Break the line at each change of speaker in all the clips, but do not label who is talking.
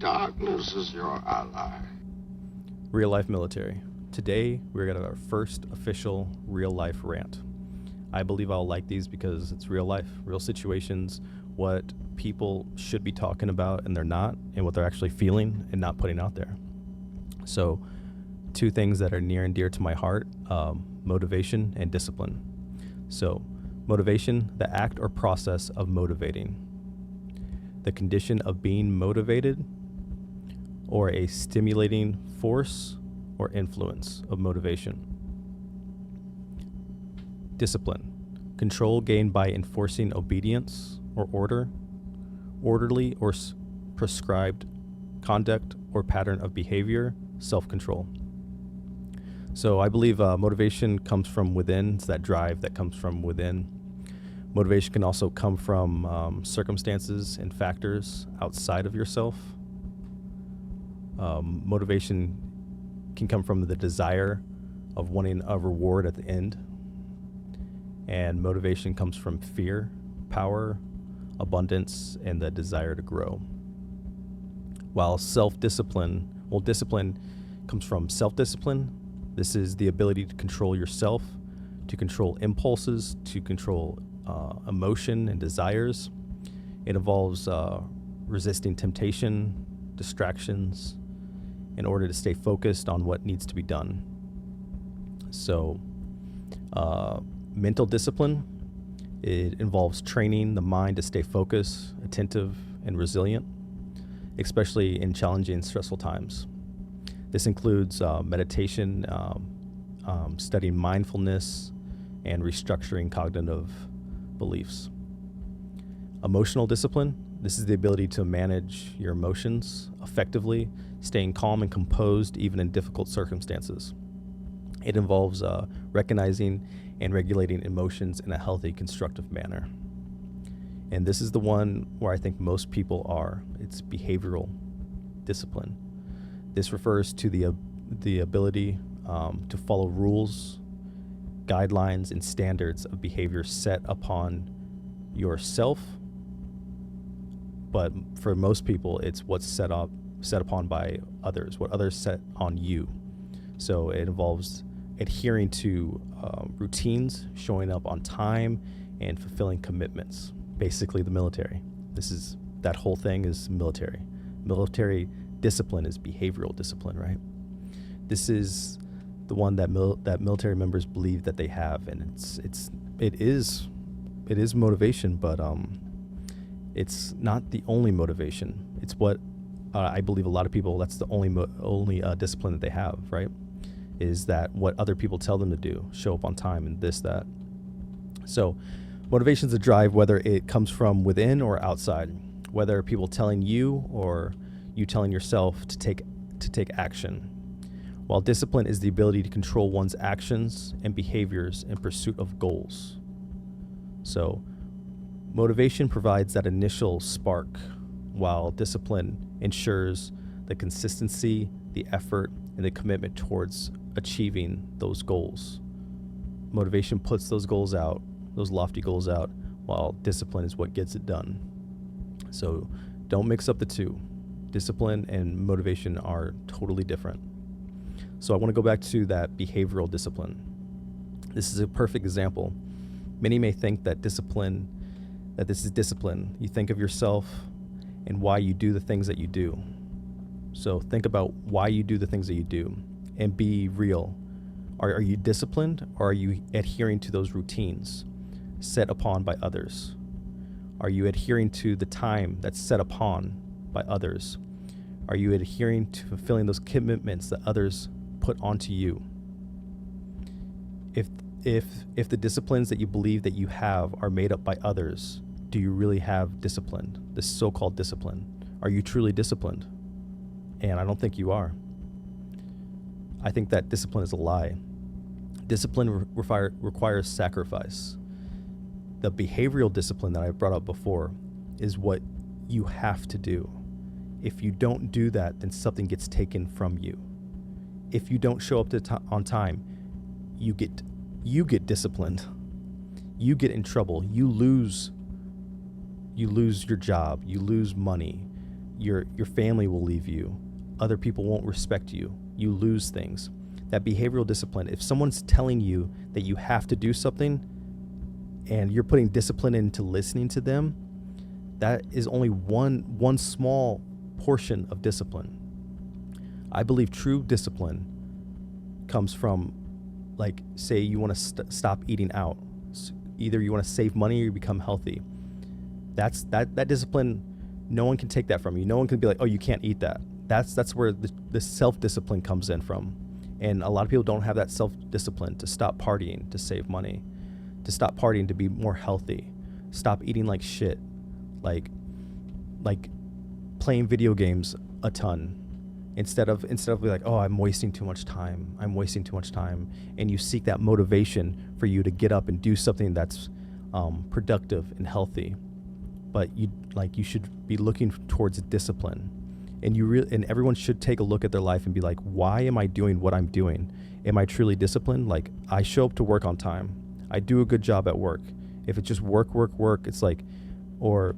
Darkness is your ally.
Real life military. Today, we're going to have our first official real life rant. I believe I'll like these because it's real life, real situations, what people should be talking about and they're not, and what they're actually feeling and not putting out there. So, two things that are near and dear to my heart, motivation and discipline. So, motivation, the act or process of motivating. The condition of being motivated, or a stimulating force or influence of motivation. Discipline, control gained by enforcing obedience or order, orderly or prescribed conduct or pattern of behavior, self-control. So I believe motivation comes from within. It's that drive that comes from within. Motivation can also come from circumstances and factors outside of yourself. Motivation can come from the desire of wanting a reward at the end. And motivation comes from fear, power, abundance, and the desire to grow. While self-discipline, discipline comes from self-discipline. This is the ability to control yourself, to control impulses, to control emotion and desires. It involves resisting temptation, distractions, in order to stay focused on what needs to be done. So, mental discipline, it involves training the mind to stay focused, attentive, and resilient, especially in challenging and stressful times. This includes meditation, studying mindfulness, and restructuring cognitive beliefs. Emotional discipline, this is the ability to manage your emotions effectively, staying calm and composed even in difficult circumstances. It involves recognizing and regulating emotions in a healthy, constructive manner. And this is the one where I think most people are. It's behavioral discipline. This refers to the ability to follow rules, guidelines, and standards of behavior set upon yourself. But for most people, it's what's set upon by others, what others set on you. So it involves adhering to routines, showing up on time, and fulfilling commitments. Basically, the military. That whole thing is military. Military discipline is behavioral discipline, right? This is the one that military members believe that they have, and it is motivation, but it's not the only motivation. It's what I believe a lot of people, that's the only discipline that they have, right? Is that what other people tell them to do, show up on time and this, that. So motivation is a drive, whether it comes from within or outside, whether people telling you or you telling yourself to take action. While discipline is the ability to control one's actions and behaviors in pursuit of goals. So motivation provides that initial spark, while discipline ensures the consistency, the effort, and the commitment towards achieving those goals. Motivation puts those goals out, those lofty goals out, while discipline is what gets it done. So don't mix up the two. Discipline and motivation are totally different. So I want to go back to that behavioral discipline. This is a perfect example. Many may think that this is discipline. You think of yourself and why you do the things that you do. So think about why you do the things that you do and be real. Are you disciplined, or are you adhering to those routines set upon by others? Are you adhering to the time that's set upon by others? Are you adhering to fulfilling those commitments that others put onto you? If the disciplines that you believe that you have are made up by others, do you really have discipline, this so-called discipline? Are you truly disciplined? And I don't think you are. I think that discipline is a lie. Discipline requires sacrifice. The behavioral discipline that I brought up before is what you have to do. If you don't do that, then something gets taken from you. If you don't show up on time, you get disciplined. You get in trouble. You lose your job. You lose money. Your family will leave you. Other people won't respect you. You lose things. That behavioral discipline, if someone's telling you that you have to do something and you're putting discipline into listening to them, that is only one small portion of discipline. I believe true discipline comes from, like, say you want to stop eating out. Either you want to save money or you become healthy. That discipline, no one can take that from you. No one can be like, oh, you can't eat that. That's where the self-discipline comes in from. And a lot of people don't have that self-discipline to stop partying, to save money, to stop partying, to be more healthy, stop eating like shit, like playing video games a ton, instead of be like, oh, I'm wasting too much time, and you seek that motivation for you to get up and do something that's productive and healthy. But you should be looking towards discipline. And and everyone should take a look at their life and be like, why am I doing what I'm doing? Am I truly disciplined? Like, I show up to work on time. I do a good job at work. If it's just work, it's like, or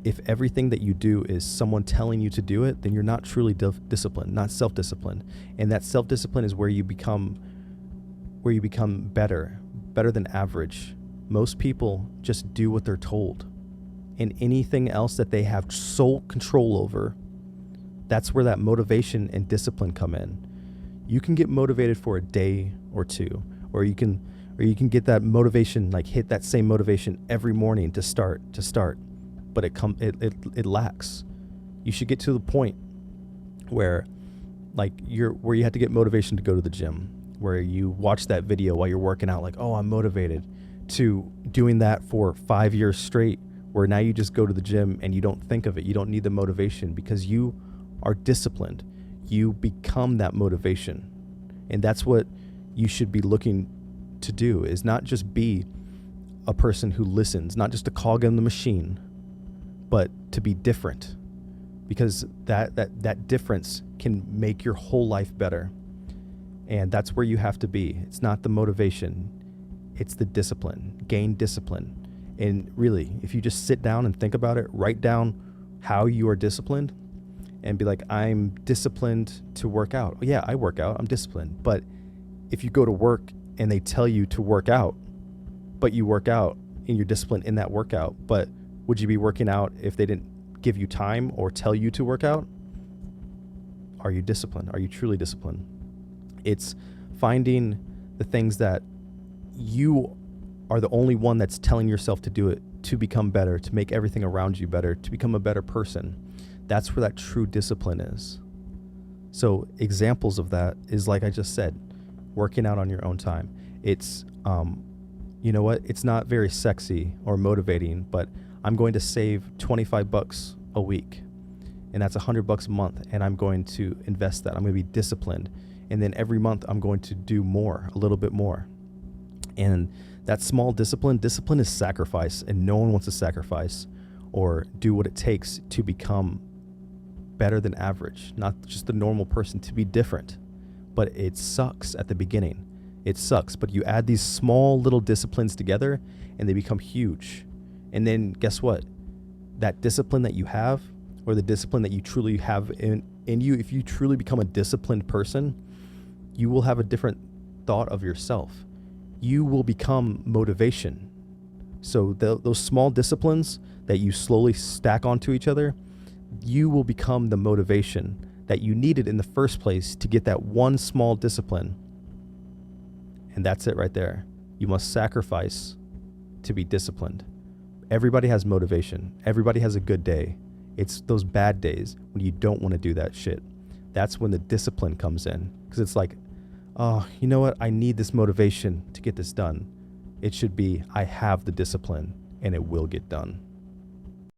if everything that you do is someone telling you to do it, then you're not truly disciplined, not self-disciplined. And that self-discipline is where you become better than average. Most people just do what they're told. And anything else that they have sole control over, that's where that motivation and discipline come in. You can get motivated for a day or two, or you can get that motivation, like hit that same motivation every morning to start, but it lacks. You should get to the point where you have to get motivation to go to the gym, where you watch that video while you're working out, like, oh, I'm motivated, to doing that for 5 years straight, where now you just go to the gym and you don't think of it. You don't need the motivation because you are disciplined. You become that motivation. And that's what you should be looking to do, is not just be a person who listens, not just a cog in the machine, but to be different, because that difference can make your whole life better. And that's where you have to be. It's not the motivation, it's the discipline. Gain discipline. And really, if you just sit down and think about it, write down how you are disciplined and be like, I'm disciplined to work out. Yeah, I work out, I'm disciplined. But if you go to work and they tell you to work out, but you work out and you're disciplined in that workout, but would you be working out if they didn't give you time or tell you to work out? Are you disciplined? Are you truly disciplined? It's finding the things that you are the only one that's telling yourself to do it, to become better, to make everything around you better, to become a better person. That's where that true discipline is. So examples of that is, like I just said, working out on your own time. It's, you know what? It's not very sexy or motivating, but I'm going to save $25 a week, and that's $100 a month, and I'm going to invest that. I'm going to be disciplined, and then every month I'm going to do more, a little bit more. And that small discipline is sacrifice, and no one wants to sacrifice or do what it takes to become better than average, not just the normal person, to be different. But it sucks at the beginning. It sucks, but you add these small little disciplines together and they become huge. And then guess what? That discipline that you have, or the discipline that you truly have in you, if you truly become a disciplined person, you will have a different thought of yourself. You will become motivation. So those small disciplines that you slowly stack onto each other, you will become the motivation that you needed in the first place to get that one small discipline. And that's it right there. You must sacrifice to be disciplined. Everybody has motivation. Everybody has a good day. It's those bad days when you don't want to do that shit. That's when the discipline comes in, because it's like, oh, you know what? I need this motivation to get this done. It should be, I have the discipline and it will get done.